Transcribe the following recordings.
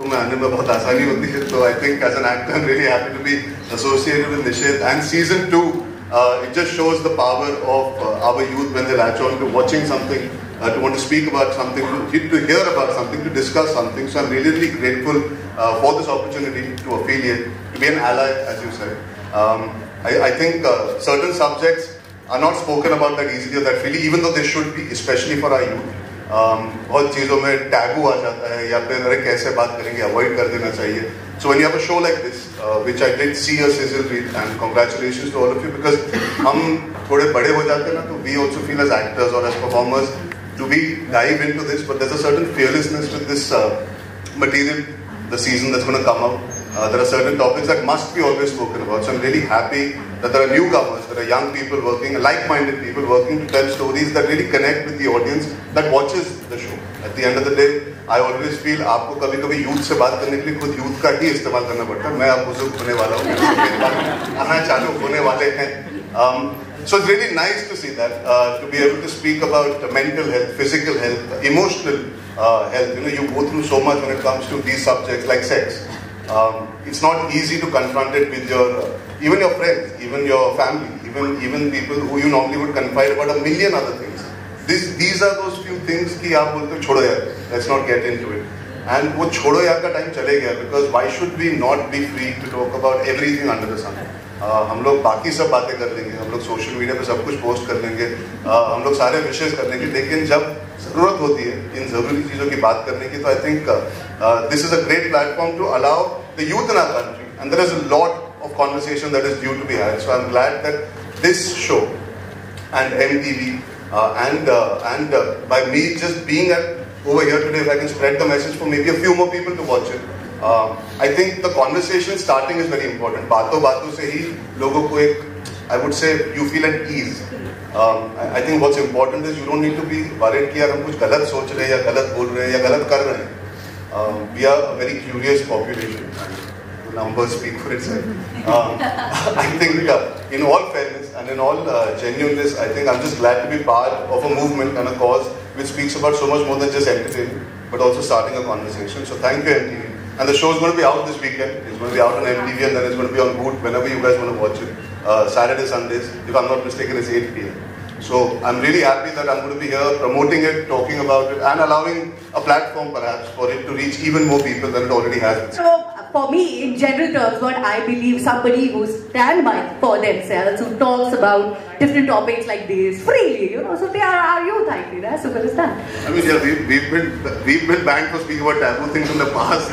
में आने में बहुत आसानी होती है, तो I think as an actor I am really happy to be associated with Nishedh and season 2 it just shows the power of our youth when they latch on to watching something, to want to speak about something, to hear about something, to discuss something. So I'm really, really grateful for this opportunity to affiliate, to be an ally, as you said. I think certain subjects are not spoken about that easily or that freely, even though they should be, especially for our youth. बहुत चीज़ों में taboo आ जाता है या फिर अरे कैसे बात करेंगे, अवॉइड कर देना चाहिए. So when you have a show like this, which I did see a sizzle reel, and congratulations to all of you, because हम थोड़े बड़े हो जाते हैं ना, तो we also feel as actors or as performers to be dive into this, but there's a certain fearlessness to this material, the season that's going to come out. There are certain topics that must be always spoken about. So I'm really happy that there are newcomers, there are young people working, like-minded people working to tell stories that really connect with the audience that watches the show. At the end of the day, I always feel आपको कभी-कभी youth से बात करने के लिए खुद youth का ही इस्तेमाल करना पड़ता है. मैं अब बुजुर्ग होने वाला हूँ, आना चालू होने वाले हैं. So it's really nice to see that, to be able to speak about mental health, physical health, emotional health. You know, you go through so much when it comes to these subjects like sex. It's not easy to confront it with your, even your friends, even your family, even people who you normally would confide about a million other things. These are those few things कि आप बोलते हो छोड़ो यार, let's not get into it. And वो छोड़ो यार का टाइम चले गया, because why should we not be free to talk about everything under the sun? हम लोग बाकी सब बातें कर लेंगे, हम लोग सोशल मीडिया पे सब कुछ पोस्ट कर लेंगे, हम लोग सारे विशेष कर लेंगे, लेकिन जब ज़रूरत होती है इन ज़रूरी चीज़ों की बात करने की, तो I think this is a great platform to allow the youth in our country, and there is a lot of conversation that is due to be had. So I am glad that this show and MTV and by me just being over here today, if I can spread the message for maybe a few more people to watch it. I think the conversation starting is very important. बातों से ही लोगों को एक, I would say, you feel at ease. I think what's important is you don't need to be worried कि यार हम कुछ गलत सोच रहे हैं या गलत बोल रहे हैं या गलत कर रहे हैं. We are a very curious population. The numbers speak for itself. I think in all fairness and in all genuineness, I think I'm just glad to be part of a movement and a cause which speaks about so much more than just entertainment, but also starting a conversation. So thank you, MTV. And the show is going to be out this weekend. It's going to be out on MTV, and then it's going to be on Voot whenever you guys want to watch it. Saturday, Sundays, if I'm not mistaken, it's 8 p.m. So I'm really happy that I'm going to be here promoting it, talking about it, and allowing a platform perhaps for it to reach even more people than it already has. So for me, in general terms, what I believe, somebody who stands by for themselves, who talks about different topics like this freely, you know, so they are our youth, I think. That's super understand. I mean, yeah, we've been banned for speaking about taboo things in the past.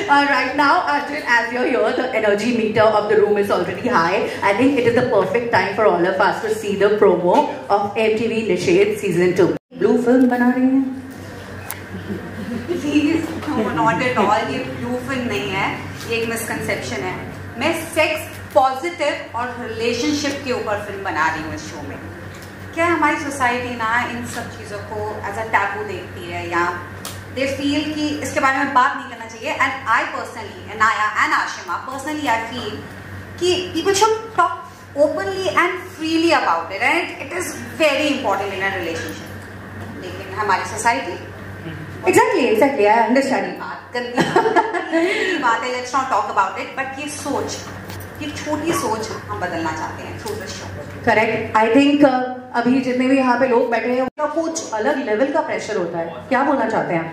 Right now, Arjun, as you're here, the energy meter of the room is already high. I think it is the perfect time for all of us to see the promo of MTV Nished Season 2. Blue film बना रही हैं? Please, no, not at all. ये blue film नहीं है, ये एक misconception है. मैं sex positive और relationship के ऊपर फिल्म बना रही हूँ इस शो में. क्या हमारी सोसाइटी ना इन सब चीज़ों को as a taboo देखती है, या they feel कि इसके बारे में बात नहीं करना चाहिए. And I personally, Anaya and Ashima, personally I feel कि people should talk openly and freely about it, and it is very important in a relationship. लेकिन हमारी society Exactly, I understand. बात करनी बात है, let's not talk about it, but ये सोच, ये छोटी सोच हम बदलना चाहते हैं through this show. Correct. I think अभी जितने भी यहाँ पे लोग बैठे हैं उनका कुछ अलग लेवल का प्रेशर होता है. क्या बोलना चाहते हैं?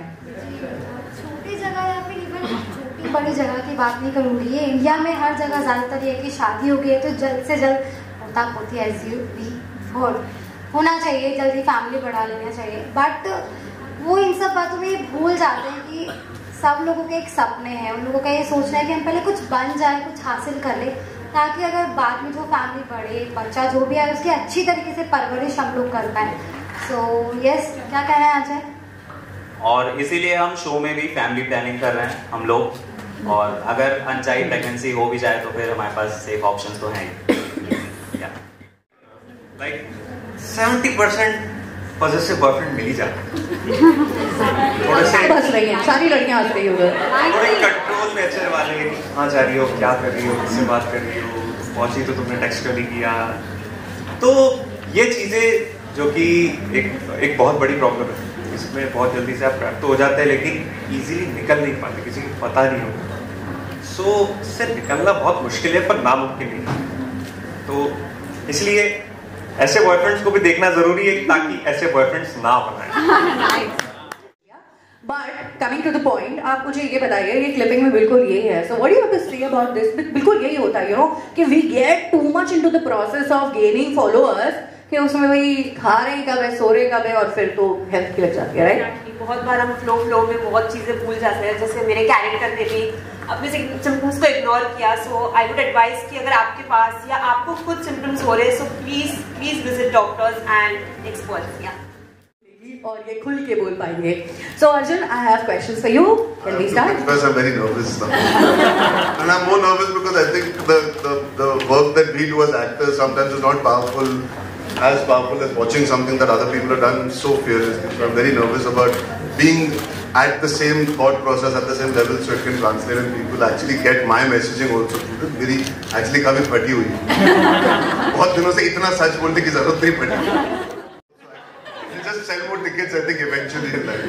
छोटी जगह या फिर इवन छोटी बड़ी जगह की बात नहीं करूँगी. ये इंडिया में हर जगह ज़्यादातर ये कि शादी हो गई है तो जल्द से जल्द पोता पोती एज यू वी होना चाहिए, जल्दी फैमिली बढ़ा लेना चाहिए. बट वो इन सब बातों में ये भूल जाते हैं कि सब लोगों के एक सपने हैं. उन लोगों का ये सोचना है कि हम पहले कुछ बन जाए, कुछ हासिल कर ले, ताकि अगर बाद में जो फैमिली बढ़े, बच्चा जो भी है उसकी अच्छी तरीके से परवरिश हम लोग कर पाए. सो यस, क्या कहना है अजय? और इसीलिए हम शो में भी फैमिली प्लानिंग कर रहे हैं हम लोग, और अगर अनचाही प्रेगनेंसी हो भी जाए तो फिर हमारे पास सेफ ऑप्शन तो हैं. लाइक 70% पॉजिटिव बॉयफ्रेंड मिल ही जाता है. थोड़े से हंस रही हैं, सारी लड़कियां हंस रही होंगी. थोड़े कंट्रोल नेचर वाले, कहाँ जा रही हो, क्या कर रही हो, किससे बात कर रही हो, पहुंची तो तुमने टेक्स्ट कर नहीं किया. तो ये चीज़ें जो कि एक बहुत बड़ी प्रॉब्लम है इसमें बहुत जल्दी से आप प्राप्त हो जाते हैं, लेकिन इजीली निकल नहीं पाते, किसी को पता नहीं होता। सो इससे निकलना बहुत मुश्किल है पर नामुमकिन नहीं। तो इसलिए ऐसे बॉयफ्रेंड्स को भी देखना जरूरी है ताकि ऐसे बॉयफ्रेंड्स ना बनाए। But coming to the point, आप मुझे ये बताइए, ये क्लिपिंग में बिल्कुल यही है, so what do you have to say about this? बिल्कुल यही होता है, यू नो, कि we get too much into the process of gaining followers, कि उसमें वही खा रहे कब है, सो रहे कब है, और फिर तो हेल्थ की लग जाती है, राइट? बहुत बार हम फ्लो में बहुत चीजें भूल जाते हैं। जैसे मेरे कैरेक्टर ने भी अपने सिम्टम्स को इग्नोर किया। सो आई वुड एडवाइस कि अगर आपके पास या आपको खुद सिम्टम्स हो रहे हैं, so please visit doctors and experts. और ये खुल के बोल पाएंगे। So Arjun, I have questions for you. Can we start? Because I'm very nervous now. And I'm more nervous because I think the work that we do as actors sometimes is not powerful, as powerful as watching something that other people have done so fearlessly. So I'm very nervous about being at the same thought process, at the same level, so it can translate and people actually get my messaging also through this. मेरी actually काफी फटी हुई है। बहुत दिनों से इतना सच बोलने की जरूरत नहीं पड़ी। Just sell more tickets, I think, eventually in life.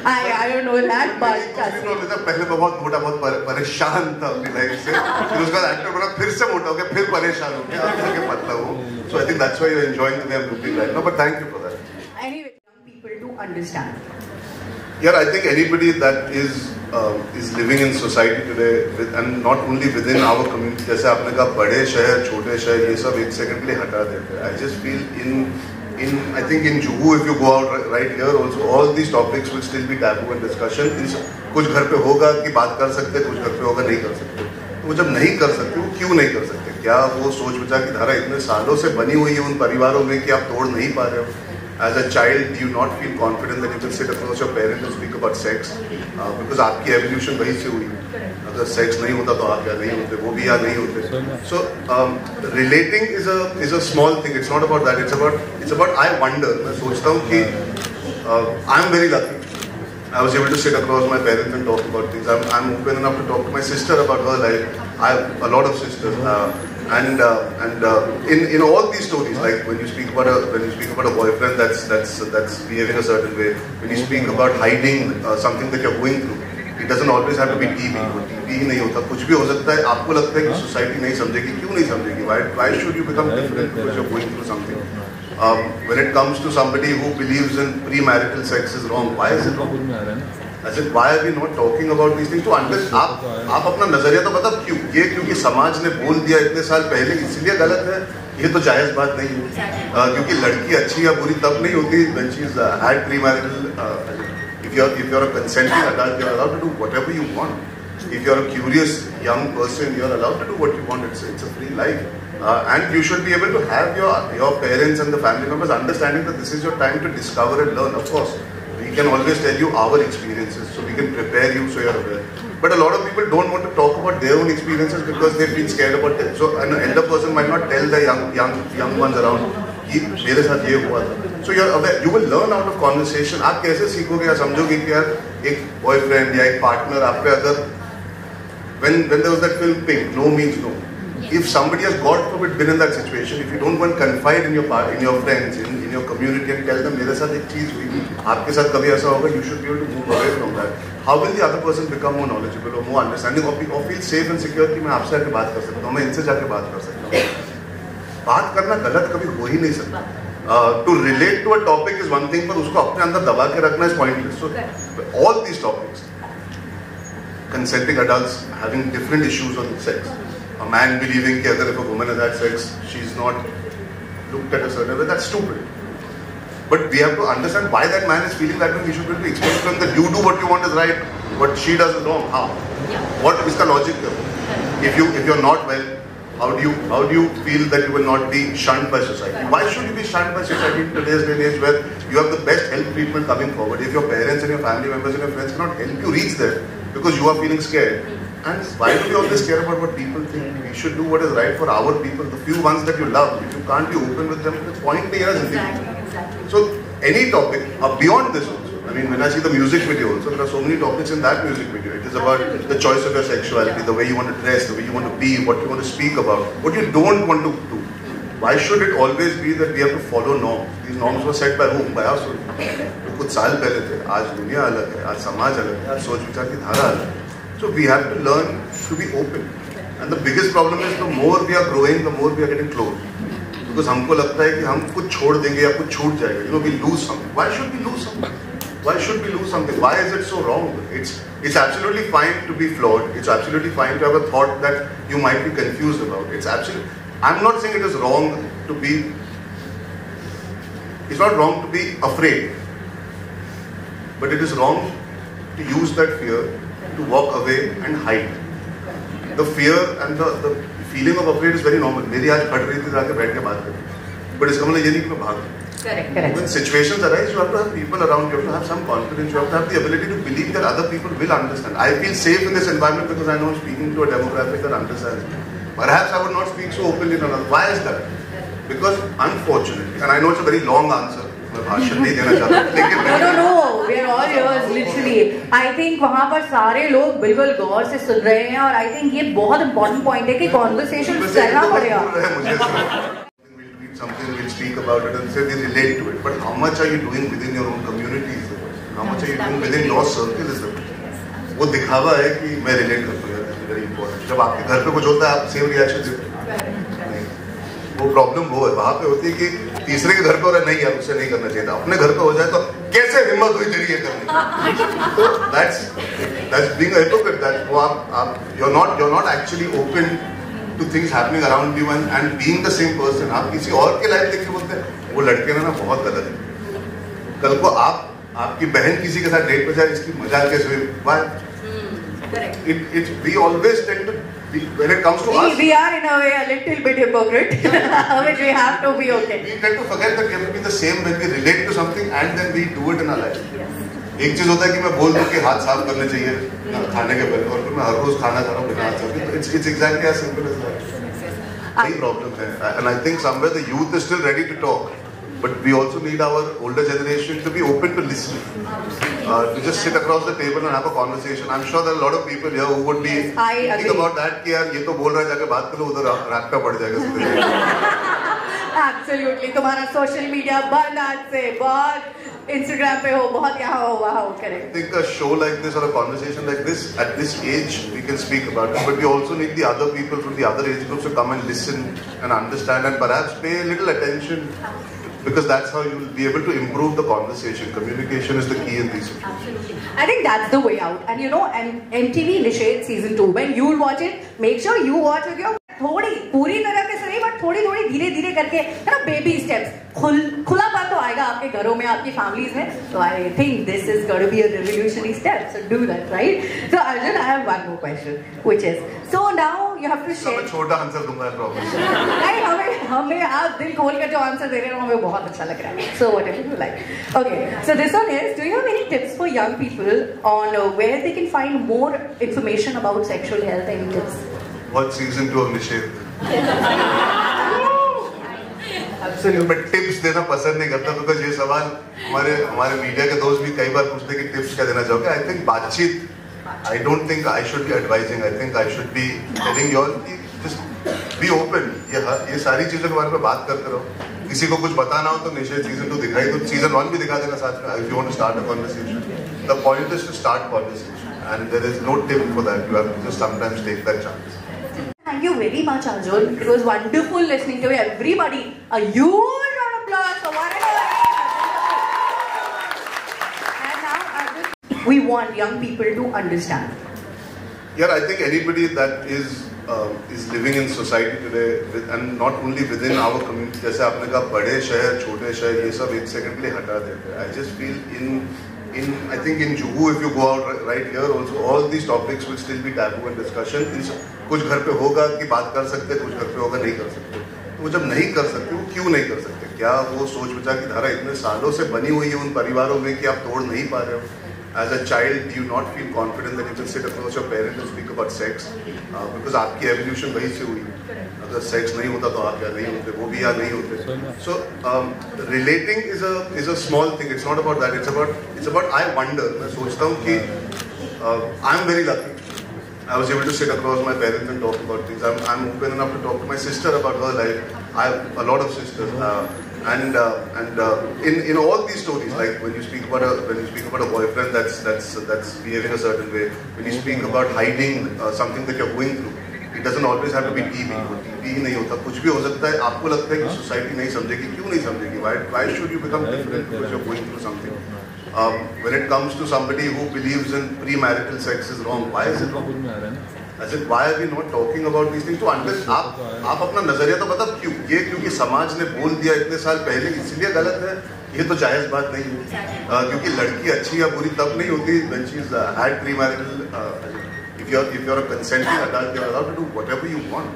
I don't know that, but पहले मैं बहुत मोटा, बहुत परेशान था अपनी लाइफ से, फिर उसके बाद एक्टर बना, फिर से मोटा हो गया, फिर परेशान हो गया, अब जाके पतला हूँ। So I think that's why you're enjoying the way I'm looking right now. But thank you for that. Anyway, young people to understand. Yeah, I think anybody that is living in society today, and not only within our community, जैसे आपने कहा बड़े शहर, छोटे शहर, ये सब एक सेकंड के लिए हटा देते हैं। I just feel I think in Juhu, if you go out right here also, all these topics will still be taboo and discussion. कुछ घर पे होगा कि बात कर सकते, कुछ घर पे होगा नहीं कर सकते। तो वो जब नहीं कर सकते, वो क्यों नहीं कर सकते? क्या वो सोच विचार की धारा इतने सालों से बनी हुई है उन परिवारों में कि आप तोड़ नहीं पा रहे हो? As a child, do you not feel confident that you can sit across your parents and speak about sex? Because आपकी evolution वहीं से हुई। अगर सेक्स नहीं होता तो आप क्या नहीं होते, वो भी यहाँ नहीं होते। So relating is a small thing. It's not about that. It's about I wonder. मैं सोचता हूँ कि I'm very lucky. I was able to sit across my parents and talk about things. I'm open enough to talk to my sister about her life. I have a lot of sisters. And in all these stories, like when you speak about a boyfriend that's behaving a certain way, when you speak about hiding something that you're going through, it doesn't always have to be TV. वो TV ही नहीं होता, कुछ भी हो सकता है। आपको लगता है कि सोसाइटी नहीं समझेगी, क्यों नहीं समझेगी? Why should you become different because you're going through something? When it comes to somebody who believes in premarital sex is wrong, why is it wrong? I said, why are we not talking about these things? तो आप अपना नजरिया तो बताओ क्यों? ये क्योंकि समाज ने बोल दिया इतने साल पहले इसलिए गलत है? ये तो जायज बात नहीं है। क्योंकि लड़की अच्छी या बुरी तब नहीं होती when she's had premarital. If you're a consenting adult, you're allowed to do whatever you want. If you're a curious young person, you're allowed to do what you want. It's a free life. And you should be able to have your parents and the family members understanding that this is your time to discover and learn. Of course, we can always tell you our experiences, so we can prepare you so you're aware. But a lot of people don't want to talk about their own experiences because they feel scared about it. So an elder person might not tell the young ones around कि मेरे साथ ये हुआ था. So you're aware. You will learn out of conversation. आप कैसे सीखोगे या समझोगे कि यार एक boyfriend या एक partner आप पे अगर when there was that film Pink, no means no. If somebody has, God forbid, been in that situation, if you don't want to confide in your friends, in your community and tell them, मेरे साथ एक चीज हुई, आपके साथ कभी ऐसा होगा, you should be able to move away from that. How will the other person become more knowledgeable or more understanding or feel safe and secure कि मैं आपसे आके बात कर सकता हूँ, मैं इनसे जाके बात कर सकता हूँ. बात करना गलत कभी हो ही नहीं सकता. To relate to a topic is one thing, पर उसको अपने अंदर दबा के रखना is pointless. So all these topics, consenting adults having different issues on sex. A man believing that if a woman has had sex, she's not looked at a certain way, that's stupid. But we have to understand why that man is feeling that way. We should be able to explain to him that you do what you want is right, what she does is wrong. How? What is the logic there? If you're not well, how do you feel that you will not be shunned by society? Why should you be shunned by society in today's day and age where you have the best health treatment coming forward? If your parents and your family members and your friends cannot help you reach there because you are feeling scared. And why do we always care about what people think? We should do what is right for our people, the few ones that you love. If you can't be open with them, the point is exactly. So any topic beyond this also. I mean, when I see the music video also, there are so many topics in that music video. It is about the choice of your sexuality, the way you want to dress, the way you want to be, what you want to speak about, what you don't want to do. Why should it always be that we have to follow norms? These norms were set by whom? By us. कुछ साल पहले थे, आज दुनिया अलग है, आज समाज अलग है, आज सोच विचार की धारा अलग है. So we have to learn to be open. And the biggest problem is the more we are growing, the more we are getting close. Because हमको लगता है कि हम कुछ छोड़ देंगे या कुछ छूट जाएगा. You know, we lose something. Why should we lose something? Why should we lose something? Why is it so wrong? It's absolutely fine to be flawed. It's absolutely fine to have a thought that you might be confused about. It's absolutely. I'm not saying it is wrong to be. It's not wrong to be afraid. But it is wrong to use that fear to walk away and hide. The fear and the feeling of afraid is very normal. मेरी आज फट रही थी, जाके बैठ के बात करें. But इसका मतलब ये नहीं कि मैं भाग. Correct. When situations arise, you have to have people around. You have to have some confidence. You have to have the ability to believe that other people will understand. I feel safe in this environment because I know I'm speaking to a demographic that understands me. Perhaps I would not speak so openly to others. Why is that? Because unfortunately, and I know it's a very long answer. मैं भाषण नहीं देना चाहता, लेकिन No, we are all yours, literally. I think वहाँ पर सारे लोग बिल्कुल गौर से सुन रहे हैं और I think ये बहुत important point है कि conversation करना पड़ेगा. Something we'll speak about it and say we relate to it. But how much are you doing within your own community is the question. How much are you doing within your circle is the question. वो दिखावा है कि मैं relate करता हूँ, that's very important. जब आपके घर पे कुछ होता है, आप same reaction देते हैं. वो प्रॉब्लम वो है, वहाँ पे होती है कि तीसरे के घर पे हो रहा है, नहीं यार उससे नहीं करना चाहिए था, अपने घर पे हो जाए तो कैसे हिम्मत हुई तेरी ये करने. तो that's being a hypocrite. That's वो आप you're not actually open to things happening around you and being the same person. आप किसी और के लाइफ देख के बोलते हैं वो लड़के ना बहुत गलत है. कल को आपकी बहन किसी के साथ डेट पे जाए, इसकी मजाक कैसे हुई? Why? Correct. We always tend to. When it comes to us, we are in a way a little bit hypocrite, which we have to be okay. We tend to forget that we have to be the same when we relate to something and then we do it in our life. Yes. एक चीज होता है कि मैं बोल दूं कि हाथ साफ करने चाहिए खाने के पहले और फिर मैं हर रोज खाना खा रहा हूँ बिना हाथ साफ किए. It's exactly as simple as that. यही problem है, and I think somewhere the youth is still ready to talk, but we also need our older generation to be open to listening. To just sit across the table and have a conversation. I'm sure there are a lot of people here who would be thinking about that कि यार ये तो बोल रहा है, जाके बात करो, उधर रैप पे पड़ जाएगा. Absolutely. तुम्हारा social media बंद आज से, बहुत Instagram पे हो, बहुत यहाँ हो, वहाँ हो, correct. I think a show like this or a conversation like this, at this age, we can speak about it, but we also need the other people from the other age groups to come and listen and understand and perhaps pay a little attention. Because that's how you will be able to improve the conversation. Communication is the key in these situations. Absolutely. I think that's the way out. And you know, and MTV Nishad season 2, when you will watch it, make sure you watch with your थोड़ी पूरी तरह के सही, but थोड़ी धीरे धीरे करके, है ना, बेबी स्टेप्स. खुलापन तो आएगा आपके घरों में, आपकी फैमिलीज में. So I think this is going to be a revolutionary step. So do that, right? So Arjun, I have one more question, which is, so now you have to share. मैं छोटा answer दूंगा problem. नहीं, हमें आप दिल खोल कर जो आंसर दे रहे हो हमें बहुत अच्छा लग रहा है. So whatever you like. Okay. So this one is, do you have any tips for young people on where they can find more information about sexual health? Any tips? Watch season 2 of Nishad. Absolutely. मैं tips देना पसंद नहीं करता because ये सवाल हमारे media के दोस्त भी कई बार पूछते हैं कि टिप्स क्या देना चाहोगे. I think बातचीत. I don't think I should be advising. I think I should be telling you all कि just be open. ये सारी चीजों के बारे में बात करते रहो. किसी को कुछ बताना हो तो निश्चित सीजन 2 दिखाई दो, सीजन 1 भी दिखा देना साथ में. If you want to start a conversation, the point is to start conversation, and there is no tip for that. You have to just sometimes take that chance. Thank you very much, Arjun. It was wonderful listening to everybody. A huge round of applause for whatever. And now, Arjun, we want young people to understand. Yeah, I think anybody that is living in society today, and not only within our community. जैसे आपने कहा बड़े शहर, छोटे शहर, ये सब एक सेकंड के लिए हटा देते हैं. I just feel I think in Juhu, if you go out right here also, all these topics will still be taboo and discussion. कुछ घर पे होगा कि बात कर सकते, कुछ घर पे होगा नहीं कर सकते. तो वो जब नहीं कर सकते, वो क्यों नहीं कर सकते? क्या वो सोच विचार की धारा इतने सालों से बनी हुई है उन परिवारों में कि आप तोड़ नहीं पा रहे हो? As a child, do you not feel confident that you can sit across your parent and speak about sex? Because आपकी evolution वहीं से हुई. अगर sex नहीं होता तो आप या नहीं होते, वो भी या नहीं होते. So relating is a small thing. It's not about that. It's about I wonder. मैं सोचता हूँ कि I'm very lucky. I was able to sit across my parents and talk about things. I'm open enough to talk to my sister about her life. I have a lot of sisters. And in all these stories, like when you speak about a boyfriend that's behaving a certain way, when you speak about hiding something that you're going through, it doesn't always have to be TV. TV नहीं होता, कुछ भी हो सकता है. आपको लगता है कि society नहीं समझेगी, क्यों नहीं समझेगी? Why should you become different because you're going through something? When it comes to somebody who believes in premarital sex is wrong, why is it wrong? As in, why are we not talking about these things? तो unless आप अपना नजरिया तो बता क्यों? ये क्योंकि समाज ने बोल दिया इतने साल पहले इसलिए गलत है, ये तो जायज बात नहीं है. क्योंकि लड़की अच्छी या बुरी तब नहीं होती when she's had premarital. If you're a consenting adult, you're allowed to do whatever you want.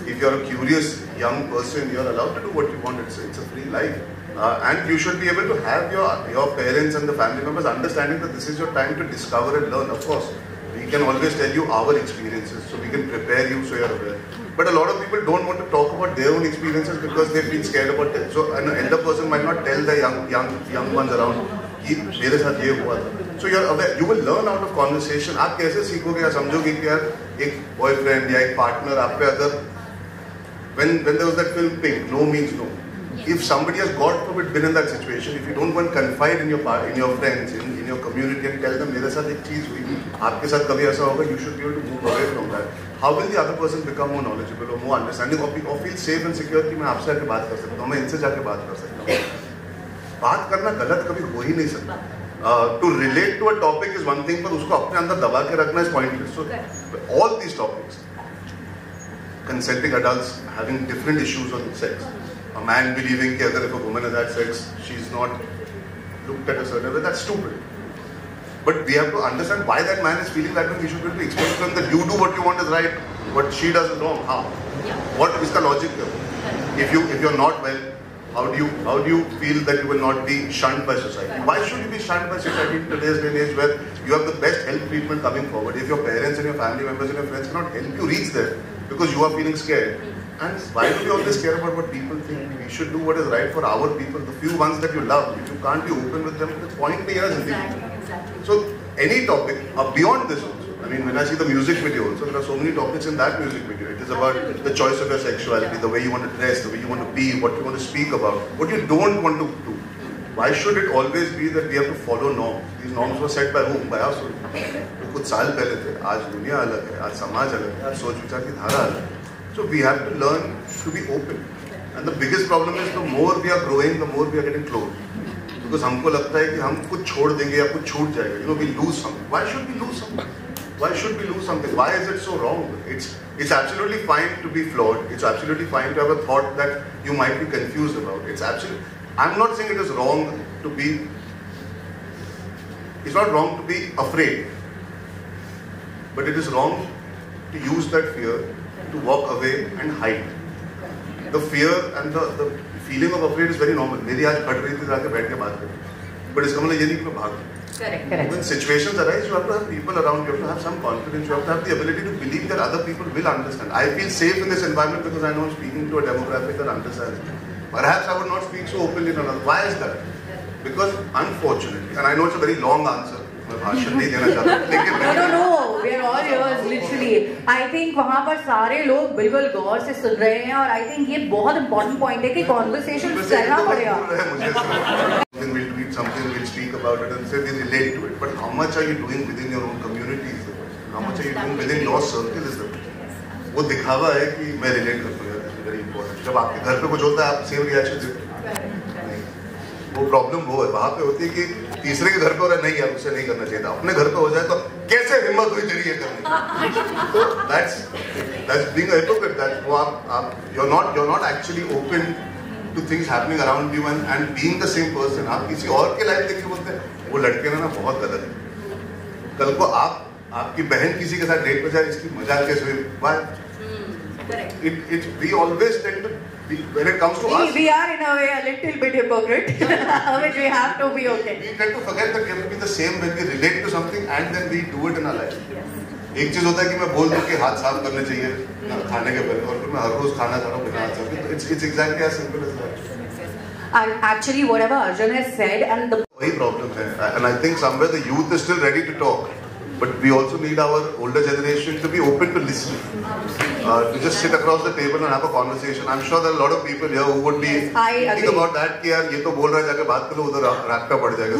If you're a curious young person, you're allowed to do what you want. It's a free life. And you should be able to have your parents and the family members understanding that this is your time to discover and learn. Of course, we can always tell you our experiences, so we can prepare you so you're aware. But a lot of people don't want to talk about their own experiences because they've been scared about it. So an elder person might not tell the young ones around कि मेरे साथ ये हुआ था. So you're aware. You will learn out of conversation. आप कैसे सीखोगे या समझोगे कि यार एक boyfriend या एक partner आप पे अगर when there was that film Pink, no means no. If somebody has God forbid been in that situation, if you don't want to confide in your friends, in your community and tell them मेरे साथ एक चीज हुई, आपके साथ कभी ऐसा होगा, you should be able to move away from that. How will the other person become more knowledgeable or more understanding or feel safe and secure कि मैं आपसे आके बात कर सकता हूँ, मैं इनसे जाके बात कर सकता हूँ. बात करना गलत कभी हो ही नहीं सकता. To relate to a topic is one thing, पर उसको अपने अंदर दबा के रखना is pointless. So all these topics, consenting adults having different issues on sex, a man believing that if a woman has had sex, she's not looked at a certain way, that's stupid. But we have to understand why that man is feeling that way. We should be able to explain to him that you do what you want is right, what she does is wrong. How? What is the logic there? If you're not well, how do you feel that you will not be shunned by society? Why should you be shunned by society in today's day and age where you have the best health treatment coming forward? If your parents and your family members and your friends cannot help you reach there because you are feeling scared, and why do we always care about what people think? We should do what is right for our people, the few ones that you love. If you can't be open with them, the point be here. Exactly. So any topic beyond this also. I mean, when I see the music video also, there are so many topics in that music video. It is about the choice of your sexuality, the way you want to dress, the way you want to be, what you want to speak about, what you don't want to do. Why should it always be that we have to follow norms? These norms were set by whom? By us. तो कुछ साल पहले थे. आज दुनिया अलग है, आज समाज अलग है, आज सोच विचार की धारा अलग है. So we have to learn to be open. And the biggest problem is the more we are growing, the more we are getting closed. Because हमको लगता है कि हम कुछ छोड़ देंगे या कुछ छूट जाएगा. You know, we lose something. Why should we lose something? Why should we lose something? Why is it so wrong? It's absolutely fine to be flawed. It's absolutely fine to have a thought that you might be confused about. It's absolutely. I'm not saying it is wrong to be. It's not wrong to be afraid. But it is wrong to use that fear to walk away and hide. The fear and the feeling of afraid is very normal. मेरी आज फट रही थी जाके बैठ के बात करें. But इसका मतलब ये नहीं कि मैं भाग. Correct. When situations arise, you have to have people around, you have to have some confidence, you have to have the ability to believe that other people will understand. I feel safe in this environment because I know I'm speaking to a demographic that understands. Perhaps I would not speak so openly to another. Why is that? Because unfortunately, and I know it's a very long answer, मैं भाषण नहीं देना चाहता, लेकिन No, we are all yours, literally. I think वहाँ पर सारे लोग बिल्कुल गौर से सुन रहे हैं और I think ये बहुत important point है कि conversation करना पड़ेगा. We'll tweet something, we'll speak about it and say we relate to it. But how much are you doing within your own community is the question. How much are you doing within your circle is the question. वो दिखावा है कि मैं relate करता हूँ. It's very important. जब आपके घर पे कुछ होता है, आप same reaction देते हैं. वो प्रॉब्लम वो है वहाँ पे होती है कि तीसरे के घर पे हो रहा है, नहीं यार उससे नहीं करना चाहिए था. अपने घर पे हो जाए तो कैसे हिम्मत हुई तेरी ये करने. तो that's being a hypocrite. That's वो आप you're not actually open to things happening around you and being the same person. आप किसी और के लाइफ देख के बोलते हैं वो लड़के ना बहुत गलत है. कल को आपकी बहन किसी के साथ डेट पे जाए, इसकी मजाक कैसे हुई? Why? We always tend to be, when it comes to us, we are in a way a little bit hypocrite, which we have to be okay. We tend to forget that we have to be the same when we relate to something and then we do it in our life. एक चीज होता है कि मैं बोल दूं कि हाथ साफ करने चाहिए खाने के पहले और फिर मैं हर रोज खाना खा रहा हूँ बिना हाथ साफ. It's exactly as simple as that. And actually, whatever Arjun has said, and the वही problem है. And I think somewhere the youth is still ready to talk. but we also need our older generation to be open to listen, to just sit across the table and have a conversation. I'm sure there are a lot of people here who would be thinking about that कि यार ये तो बोल रहा है जाके बात करो उधर रैप का पड़ जाएगा.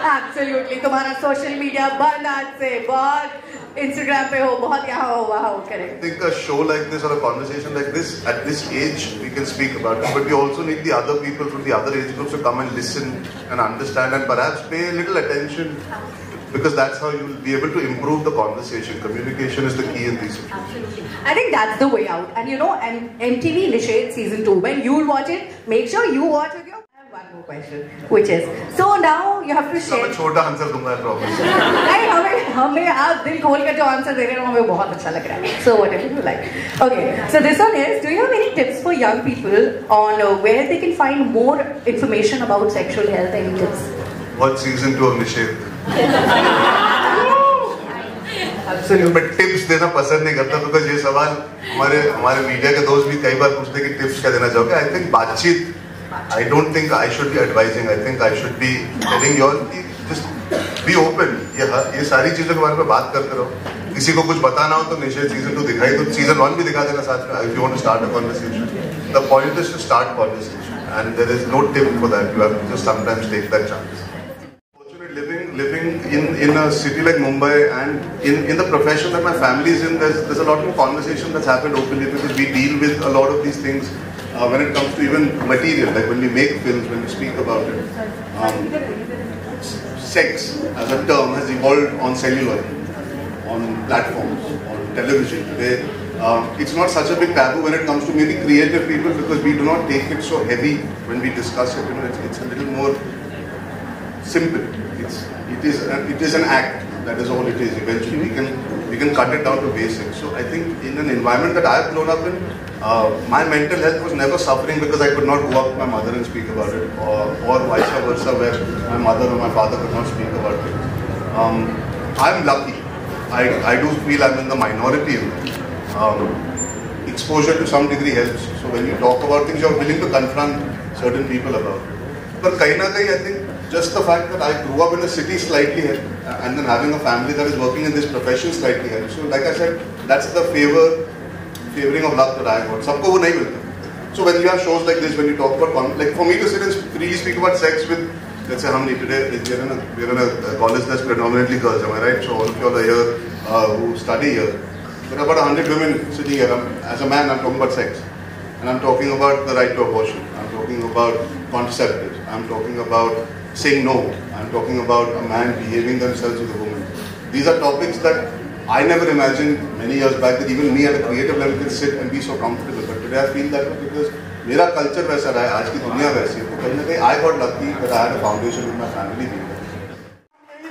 Absolutely. तुम्हारा social media बंद आज से, बहुत Instagram पे हो, बहुत यहाँ हो, वहाँ हो करे. I think a show like this or a conversation like this, at this age, we can speak about it, but we also need the other people from the other age groups to come and listen and understand and perhaps pay a little attention, because that's how you'll be able to improve the conversation. Communication is the key in these situations. Absolutely. I think that's the way out. And you know, MTV Nishad season 2, when you'll watch it, make sure you watch with your... I have one more question, which is, so now you have to share... मैं छोटा answer दूंगा, I promise. नहीं, हमें आप दिल खोल कर जो आंसर दे रहे हैं हमें बहुत अच्छा लग रहा है. So whatever you like. Okay, so this one is, do you have any tips for young people on where they can find more information about sexual health? Any tips? Watch season 2 of Nishad. मैं tips देना पसंद नहीं करता, because ये सवाल हमारे media के दोस्त भी कई बार पूछते कि टिप्स क्या देना चाहोगे. आई थिंक बातचीत, I don't think I should be advising. I think I should be telling you all, just be open. ये सारी चीजों के बारे में बात करते रहो. किसी को कुछ बताना हो तो निश्चित सीजन 2 दिखाई तो सीजन 1 भी दिखा देना साथ में. If you want to start a conversation, the point is to start conversation, and there is no tip for that. You have to just sometimes take that chance. Living in a city like Mumbai and in the profession that my family is in, there's a lot of conversation that's happened openly, because we deal with a lot of these things when it comes to even material, like when we make films, when we speak about it. Sex as a term has evolved on celluloid, on platforms, on television. Today, it's not such a big taboo when it comes to maybe creative people, because we do not take it so heavy when we discuss it. You know, it's a little more simple. It is an act. That is all it is. Eventually, we can cut it down to basics. So I think in an environment that I have grown up in, my mental health was never suffering because I could not go up to my mother and speak about it, or vice versa, where my mother or my father could not speak about it. I'm lucky. I do feel I'm in the minority in that. Exposure to some degree helps. So when you talk about things, you're willing to confront certain people about it. But kahin na kahin, I think just the fact that I grew up in a city slightly helped, and then having a family that is working in this profession slightly helped. So like I said, that's the favoring of luck that I got. Sabko wo nahi milta. So when you have shows like this, when you talk about, like for me to sit and freely speak about sex with, let's say, how many today, we're in a college that's predominantly girls, am I right? So all of you all are here who study here. There are about 100 women sitting here. As a man, I'm talking about sex. And I'm talking about the right to abortion. I'm talking about contraceptives. I'm talking about saying no. I'm talking about a man behaving themselves with a woman. These are topics that I never imagined many years back that even me at a creative level can sit and be so comfortable. But today I feel that because मेरा culture वैसा रहा है, आज की दुनिया वैसी है, तो कहीं ना कहीं I got lucky that I had a foundation with my family.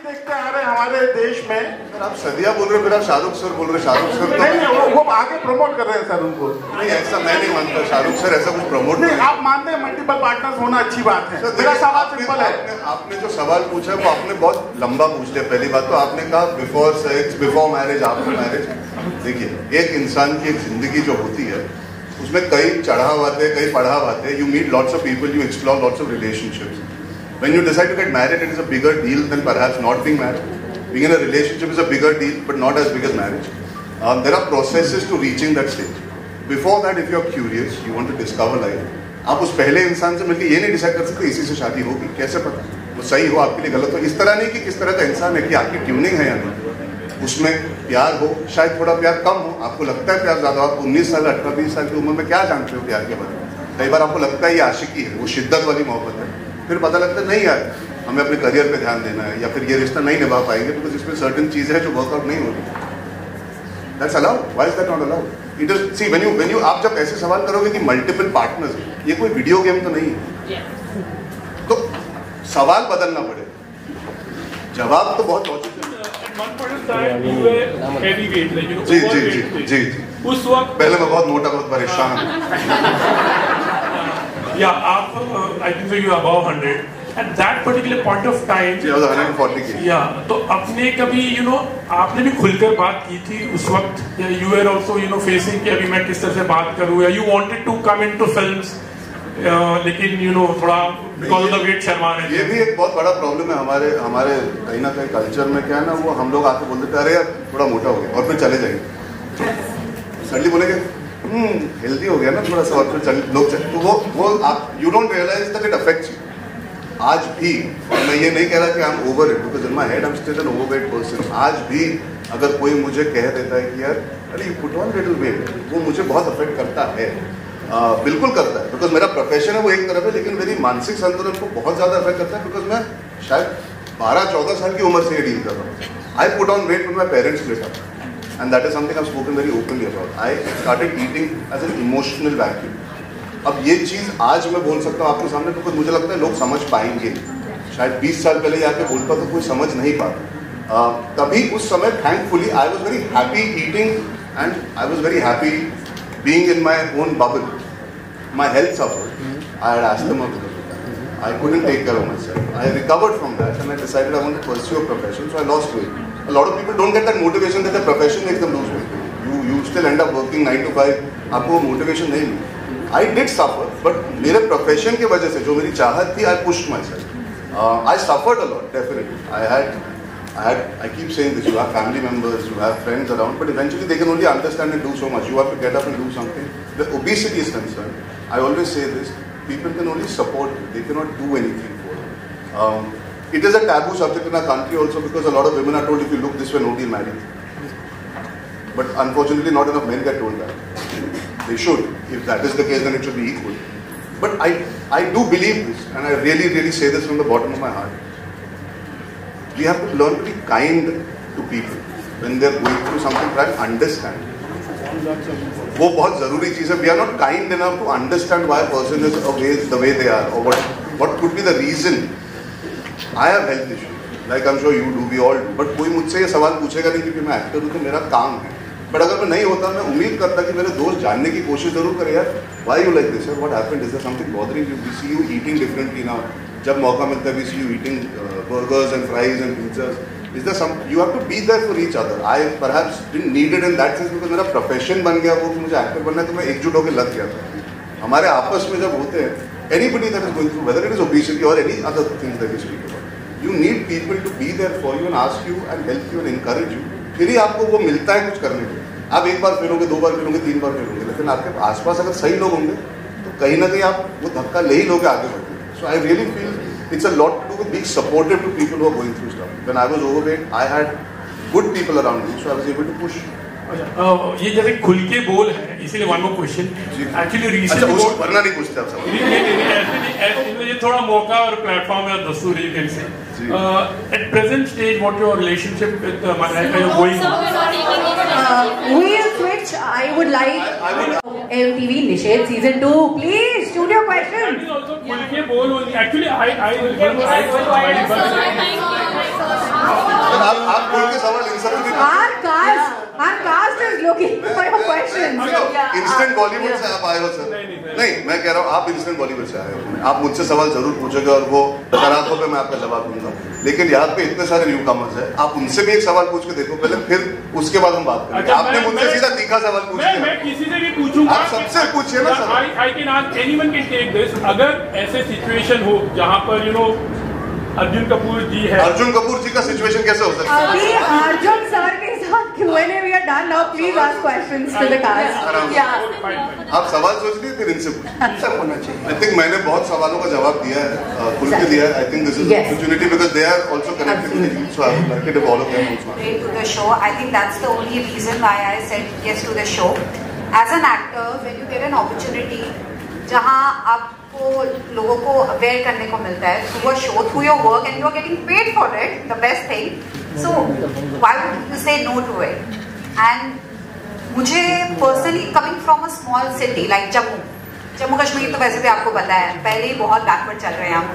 देखते आ रहे हमारे देश में, आप सदिया बोल रहे हो, फिर आप शाहरुख सर बोल रहे, शाहरुख सर तो नहीं, वो आगे प्रमोट कर रहे हैं सर उनको. नहीं, ऐसा मैं नहीं मानता, शाहरुख सर ऐसा कुछ प्रमोट नहीं. आप मानते हैं मल्टीपल पार्टनर्स होना अच्छी बात है. मेरा सवाल सिंपल है. आपने जो सवाल पूछा है वो आपने बहुत लंबा पूछ लिया. पहली बात तो आपने कहा before sex, before marriage, after marriage. देखिए, एक इंसान की एक जिंदगी जो होती है उसमें कई चढ़ाव आते हैं, कई पढ़ाव आते हैं. You meet lots of people, you explore lots of relationships. When you decide to get married, it is a bigger deal than perhaps not being married. Being in a relationship is a bigger deal, but not as big as marriage. There are processes to reaching that stage. Before that, if you are curious, you want to discover life, आप उस पहले इंसान से मिलकर ये नहीं decide कर सकते इसी से शादी होगी. कैसे पता वो सही हो, आपके लिए गलत हो? इस तरह नहीं कि किस तरह का इंसान है, कि आपकी ट्यूनिंग है या नहीं. उसमें प्यार हो, शायद थोड़ा प्यार कम हो, आपको लगता है प्यार ज्यादा. आप 19 साल 18-20 साल की उम्र में क्या जानते हो प्यार के बारे में? कई बार आपको लगता है ये आशिकी है, वो शिद्दत वाली मोहब्बत है. फिर पता लगता है नहीं यार, हमें अपने करियर पे ध्यान देना है, या फिर ये रिश्ता नहीं निभा पाएंगे बिकॉज इसमें सर्टेन चीजें हैं जो वर्कआउट नहीं हो रही. That's allowed. Why is that not allowed? It is, see when you आप जब ऐसे सवाल करोगे कि मल्टीपल पार्टनर्स, ये कोई वीडियो गेम तो नहीं है, तो सवाल बदलना पड़ेगा. जवाब तो बहुत लॉजिकल. जी जी जी जी जी. उस वक्त पहले मैं बहुत मोटा, बहुत परेशान. Yeah, I think so you are above 100. At that particular point of time, I was 140 kg. Yeah, तो अपने कभी आपने भी खुलकर बात की थी उस वक्त. You were also facing कि अभी मैं किस तरह से बात करूँ, या you wanted to come into films लेकिन यू नो थोड़ा बिकॉज ऑफ द वेट शर्मा रहे। ये भी एक बहुत बड़ा प्रॉब्लम है हमारे कहीं ना कहीं कल्चर में। क्या है ना, वो हम लोग आके बोल देते अरे यार थोड़ा मोटा हो गया और फिर चले जाएंगे, सडनली बोलेंगे हेल्दी हो गया ना थोड़ा सा, और फिर लोग चले। तो वो आप you don't realise that it affects you. आज भी, और मैं ये नहीं कह रहा कि I am over it, because in my head I am still an overweight person. आज भी अगर कोई मुझे कह देता है कि यार अरे you put on little weight, वो मुझे बहुत अफेक्ट करता है। बिल्कुल करता है, बिकॉज मेरा प्रोफेशन है वो एक तरफ है, लेकिन मेरी मानसिक संतुलन को बहुत ज़्यादा अफेक्ट करता है। बिकॉज मैं शायद 12-14 साल की उम्र से ये डील कर रहा हूँ। I put on weight when my parents split up, and that is something I have spoken very openly about. I started eating as an emotional vacuum. अब ये चीज़ आज मैं बोल सकता हूँ आपके सामने, बिकॉज मुझे लगता है लोग समझ पाएंगे। शायद 20 साल पहले आके बोलता तो कोई समझ नहीं पाता। तभी उस समय thankfully I was very happy eating, and I was very happy being in my own bubble. My health suffered. I had asthma because of that. I couldn't take care of myself. I recovered from that and I decided I wanted to pursue a profession, so I lost weight. A lot of people don't get that motivation that the profession makes them lose weight. You still end up working 9 to 5. आपको वो motivation नहीं मिली. I did suffer, but मेरे profession की वजह से जो मेरी चाहत थी, I pushed myself. I suffered a lot, definitely. I keep saying this, you have family members, you have friends around, but eventually they can only understand and do so much. You have to get up and do something. The obesity is concerned. I always say this, people can only support you, they cannot do anything for you. It is a taboo subject in our country also, because a lot of women are told if you look this way, nobody will marry you. But unfortunately not enough men get told that. They should. If that is the case, then it should be equal. But I do believe this, and I really, really say this from the bottom of my heart. We have to learn to be kind to people when they are going through something. Try to understand. वो बहुत जरूरी चीज़ है. We are not kind enough to understand why a person is the way they are, or what could be the reason. I have health issues, like I'm sure you do, we all do. But कोई मुझसे ये सवाल पूछेगा नहीं क्योंकि मैं actor हूँ, तो मेरा काम है. बट अगर मैं नहीं होता, मैं उम्मीद करता कि मेरे दोस्त जानने की कोशिश जरूर करे यार, why you like this, what happened, is there something bothering you? We see you eating differently now. जब मौका मिलता है we see you eating burgers and fries and pizzas. Is there some, you have to be there for each other. I perhaps didn't need it in that sense because मेरा profession बन गया वो कि मुझे एक्टर बनना है, तो मैं एकजुट होकर लग गया था. हमारे आपस में जब होते हैं, anybody that is going through, whether it is obesity or any other things that we speak about, you need people to be there for you and ask you and help you and encourage you. फिर ही आपको वो मिलता है कुछ करने को. आप एक बार फेलोगे, 2 बार फेलोगे, 3 बार फेलोगे, लेकिन आपके आसपास अगर सही लोग होंगे तो कहीं ना कहीं आप वो धक्का ले ही लोगे, आगे बढ़ोगे. So I really feel it's a lot to do with being supportive to people who are going through stuff. When I was overweight, I had good people around me, so I was able to push. ये जैसे खुल के बोल है, इसीलिए one more question. Actually recent वरना नहीं पूछते आप सब. नहीं, ये थोड़ा मौका और प्लेटफॉर्म है, दस्तूर you can say. At present stage, what your relationship with Malaika you're going on? We'll switch. I would like MTV Nishad season 2. Please shoot your question. That is also खुल के बोल. Actually, I आप बोल के सवाल इन सब Our cast is looking for your questions. Instant Bollywood से आप आए हो सर? नहीं, मैं कह रहा हूँ आप इंस्टेंट बॉलीवुड से आए हो. आप मुझसे सवाल जरूर पूछोगे और वो तराकों पे मैं आपका जवाब दूंगा. लेकिन यहाँ पे इतने सारे न्यू कमर्स है, आप उनसे भी एक सवाल पूछ के देखो पहले, फिर उसके बाद हम बात करेंगे. आपने मुझसे सीधा तीखा सवाल पूछ लिया. मैं किसी से भी पूछूंगा. आप सबसे पूछिए ना sir. I can ask anyone can take this. अगर ऐसे सिचुएशन हो जहाँ पर you know अर्जुन कपूर जी है. अर्जुन कपूर जी का सिचुएशन कैसे हो सकता है? अभी अर्जुन सर के साथ Q&A we are done now. Please ask questions to the cast. आप सवाल सोच लिए फिर इनसे पूछिए. होना चाहिए. I think मैंने बहुत सवालों का जवाब दिया है, खुल के दिया है. I think this is an opportunity because they are also connected to the youth, so I would like it if all of them also. To the show, I think that's the only reason why I said yes to the show. As an actor, when you get an opportunity, जहाँ आपको लोगों को aware करने को मिलता है through a show, through your work, and you are getting paid for it, the best thing. So why would you say no to it? And मुझे personally, coming from a small city like Jammu Kashmir, तो वैसे भी आपको पता है पहले ही बहुत backward चल रहे हैं हम,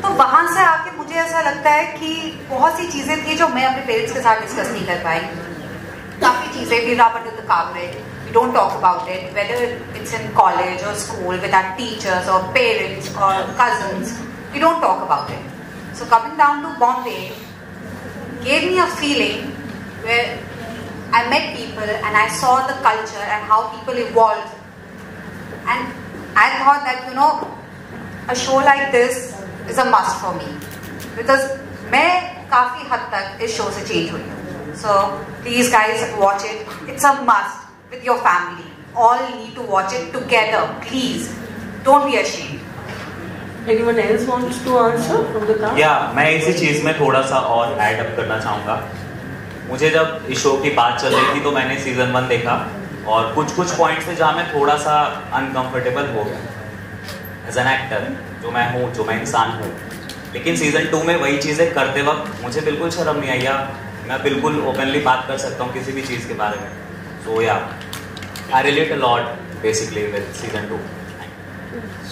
तो वहाँ से आके मुझे ऐसा लगता है कि बहुत सी चीजें थी जो मैं अपने पेरेंट्स के साथ डिस्कस नहीं कर पाई. काफी चीजें we rub under the carpet. Don't talk about it, whether it's in college or school with our teachers or parents or cousins. We don't talk about it. So coming down to Bombay gave me a feeling where I met people and I saw the culture and how people evolved. And I thought that, you know, a show like this is a must for me. Because मैं काफी हद तक इस show से change हुई हूँ. So please guys watch it. It's a must with your family. All need to watch it together. Please don't be ashamed. Anyone else wants to answer from the cast? Yeah, मैं इसी चीज में थोड़ा सा और add up करना चाहूँगा. मुझे जब इस शो की बात चल रही थी तो मैंने सीजन 1 देखा और कुछ पॉइंट्स थे जहाँ मैं थोड़ा सा अनकंफर्टेबल हो गया एज एन एक्टर, जो मैं हूँ, जो मैं इंसान हूँ. लेकिन सीजन 2 में वही चीज़ें करते वक्त मुझे बिल्कुल शर्म नहीं आई, या मैं बिल्कुल ओपनली बात कर सकता हूँ किसी भी चीज़ के बारे में. सो या I relate a lot basically with season 2.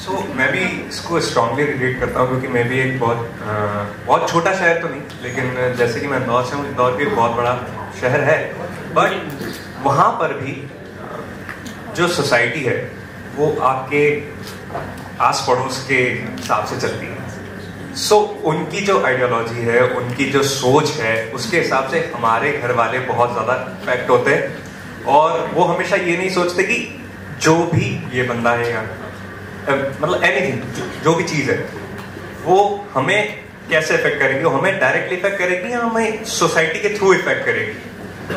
सो मैं भी इसको स्ट्रांगली रिलेट करता हूँ क्योंकि मैं भी एक बहुत छोटा शहर तो नहीं, लेकिन जैसे कि मैं इंदौर से हूँ, इंदौर भी एक बहुत बड़ा शहर है, बट वहाँ पर भी जो सोसाइटी है वो आपके आस पड़ोस के हिसाब से चलती है. सो उनकी जो आइडियोलॉजी है, उनकी जो सोच है, उसके हिसाब से हमारे घर वाले बहुत ज़्यादा इफेक्ट होते हैं और वो हमेशा ये नहीं सोचते कि जो भी ये बंदा है या मतलब एनीथिंग, जो भी चीज़ है वो हमें कैसे इफेक्ट करेगी, वो हमें डायरेक्टली इफेक्ट करेगी या हमें सोसाइटी के थ्रू इफेक्ट करेगी.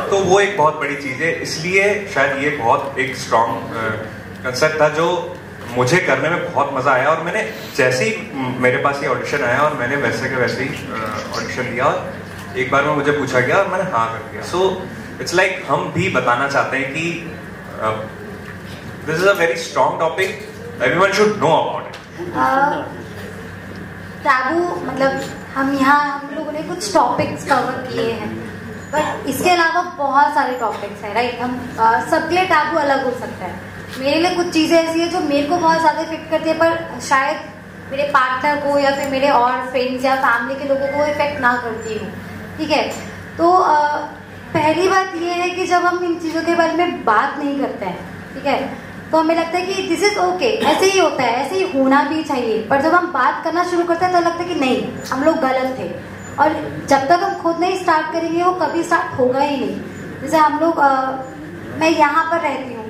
तो वो एक बहुत बड़ी चीज़ है. इसलिए शायद ये बहुत एक स्ट्रॉन्ग कंसेप्ट था जो मुझे करने में बहुत मज़ा आया. और मैंने जैसे ही मेरे पास ये ऑडिशन आया और मैंने वैसे के वैसे ही ऑडिशन दिया और एक बार में मुझे पूछा गया और मैंने हाँ कर दिया. सो इट्स लाइक हम भी बताना चाहते हैं कि this is a very strong topic, everyone should know about it. Taboo मतलब हम लोगों ने कुछ टॉपिक्स कवर किए हैं, बट इसके अलावा बहुत सारे टॉपिक्स हैं, राइट. हम सबके लिए टैबू अलग हो सकता है. मेरे लिए कुछ चीज़ें ऐसी है जो मेरे को बहुत ज़्यादा इफेक्ट करती है, पर शायद मेरे पार्टनर को या फिर मेरे और फ्रेंड्स या फैमिली के लोगों को इफेक्ट ना करती हूँ. ठीक है, तो पहली बात ये है कि जब हम इन चीज़ों के बारे में बात नहीं करते हैं, ठीक है, तो हमें लगता है कि दिस इज ओके, ऐसे ही होता है, ऐसे ही होना भी चाहिए. पर जब हम बात करना शुरू करते हैं तो लगता है कि नहीं, हम लोग गलत थे. और जब तक हम खुद नहीं स्टार्ट करेंगे वो कभी स्टार्ट होगा ही नहीं. जैसे हम लोग मैं यहाँ पर रहती हूँ,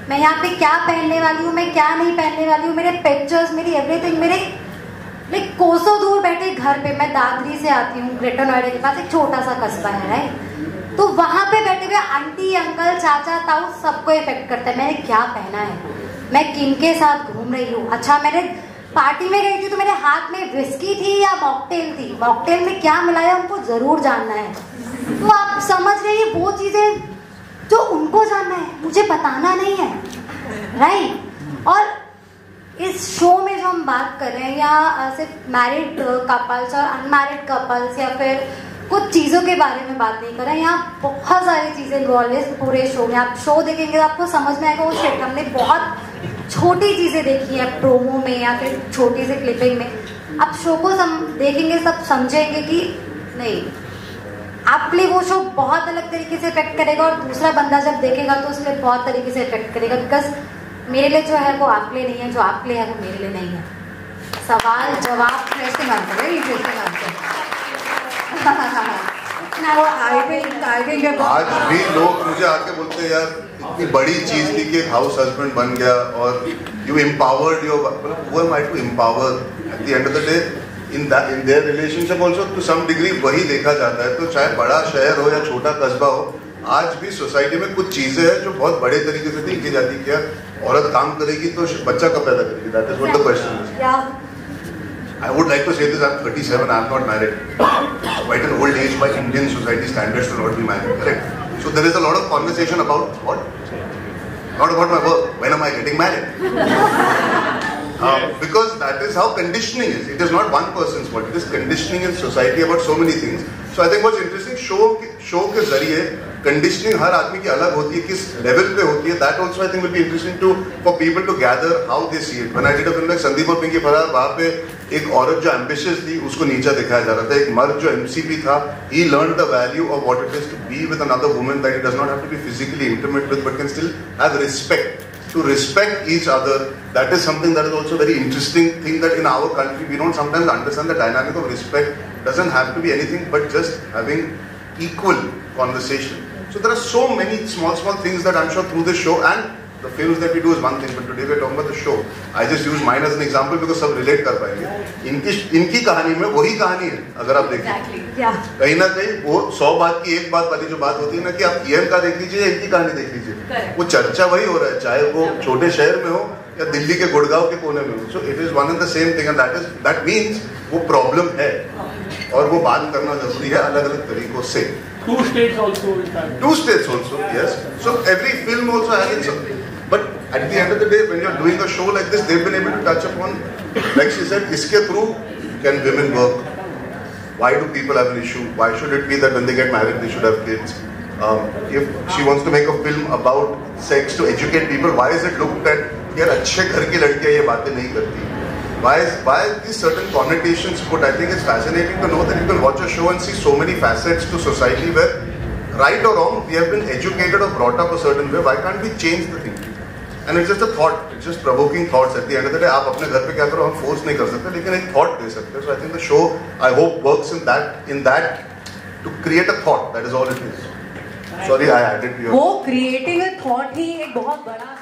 मैं यहाँ पे क्या पहनने वाली हूँ, मैं क्या नहीं पहनने वाली हूँ, मेरे पिक्चर्स, मेरी एवरीथिंग, मेरे लाइक कोसों दूर बैठे घर पे, मैं दादरी से आती हूँ, ग्रेटर नोएडा के पास एक छोटा सा कस्बा है, राइट. तो वहां पे बैठे हुए आंटी, अंकल, चाचा, ताऊ सबको इफेक्ट करता है मैंने क्या पहना है, मैं किन के साथ घूम रही हूँ. अच्छा, मैंने पार्टी में गई थी तो मेरे हाथ में विस्की थी या मॉकटेल थी, मॉकटेल में क्या मिलाया उनको जरूर जानना है. तो आप समझ रहे हैं, वो चीजें जो उनको जानना है मुझे बताना नहीं है, राइट. और इस शो में जो हम बात कर रहे हैं, या सिर्फ मैरिड कपल्स और अनमैरिड कपल्स या फिर कुछ चीज़ों के बारे में बात नहीं कर रहे हैं, यहाँ बहुत सारी चीज़ें इन्वॉल्व है पूरे शो में. आप शो देखेंगे तो आपको समझ में आएगा, वो शिट हमने बहुत छोटी चीज़ें देखी है प्रोमो में या फिर छोटी सी क्लिपिंग में. आप शो को देखेंगे सब समझेंगे कि नहीं, आपके लिए वो शो बहुत अलग तरीके से इफेक्ट करेगा और दूसरा बंदा जब देखेगा तो उसके लिए बहुत तरीके से इफेक्ट करेगा. बिकॉज मेरे लिए जो है वो आपके लिए नहीं है, जो आपके लिए है वो मेरे लिए नहीं है. सवाल जवाब इंटरेस्टिंग आंसर है, इंटरेस्टिंग आंसर. आज भी लोग मुझे आके बोलते हैं यार इतनी बड़ी चीज थी कि एक हाउस हस्बैंड बन गया और you empowered your, who am I to empower? At the end of the day, in their relationship also to some degree वही देखा जाता है. तो चाहे बड़ा शहर हो या छोटा कस्बा हो, आज भी सोसाइटी में कुछ चीजें हैं जो बहुत बड़े तरीके से देखी जाती है. क्या औरत काम करेगी तो बच्चा कब पैदा करेगी? That is what the question is. I would like to say this, I'm 37, I'm not married. Quite an old age by Indian society standards to not be married, correct? So there is a lot of conversation about what? Not about my work. When am I getting married? Because that is how conditioning is. It is not one person's fault. It is conditioning in society about so many things. So I think what's interesting, show के जरिए conditioning हर आदमी की अलग होती है, किस level पे होती है. That also I think will be interesting to for people to gather how they see it. When I did a film like Sandeep Aur Pinky फरार, वहाँ पे एक औरत जो एम्बिशियस थी उसको नीचा दिखाया जा रहा था. एक मर्द जो एमसीपी था, he learn the value of what it is to be with another woman that he does not have to be physically intimate with but can still have respect. To respect each other, that is something that is also very interesting thing that in our country we don't sometimes understand the dynamic of respect. Doesn't have to be anything but just having equal conversation. So there are so many small things that I'm sure through this show, and The films that we do is one thing, but today we're talking about the show. I just use mine as an example because सब relate कर पाएंगे. इनकी कहानी में वही कहानी है अगर आप देखें. कहीं ना कहीं वो 100 बात की एक बात वाली जो बात होती है ना कि आप EM का देख लीजिए, इनकी कहानी देख लीजिए. वो चर्चा वही हो रहा है, चाहे वो छोटे शहर में हो या दिल्ली के गुड़गांव के कोने में हो. So it is one and the same thing, and that means वो प्रॉब्लम है और वो बात करना जरूरी है अलग-अलग तरीकों से. Two states also, in fact. Two states also, yes. So every film also has its own. But at the end of the day, when you're doing a show like this, they've been able to touch upon, like she said, iske through can women work? Why do people have an issue? Why should it be that when they get married, they should have kids? If she wants to make a film about sex to educate people, why is it looked at, यार अच्छे घर की लड़कियां ये बातें नहीं करती? Why these certain connotations put? I think it's fascinating to know that you can watch a show and see so many facets to society where, right or wrong, we have been educated or brought up a certain way. Why can't we change the thinking? And it's just a thought. It's just provoking thoughts. At the end of the day, आप अपने घर पे क्या करो हम force नहीं कर सकते, लेकिन एक thought दे सकते हैं. So I think the show, I hope, works in that to create a thought. That is all it is. Sorry, I added to your. वो creating a thought ही एक बहुत बड़ा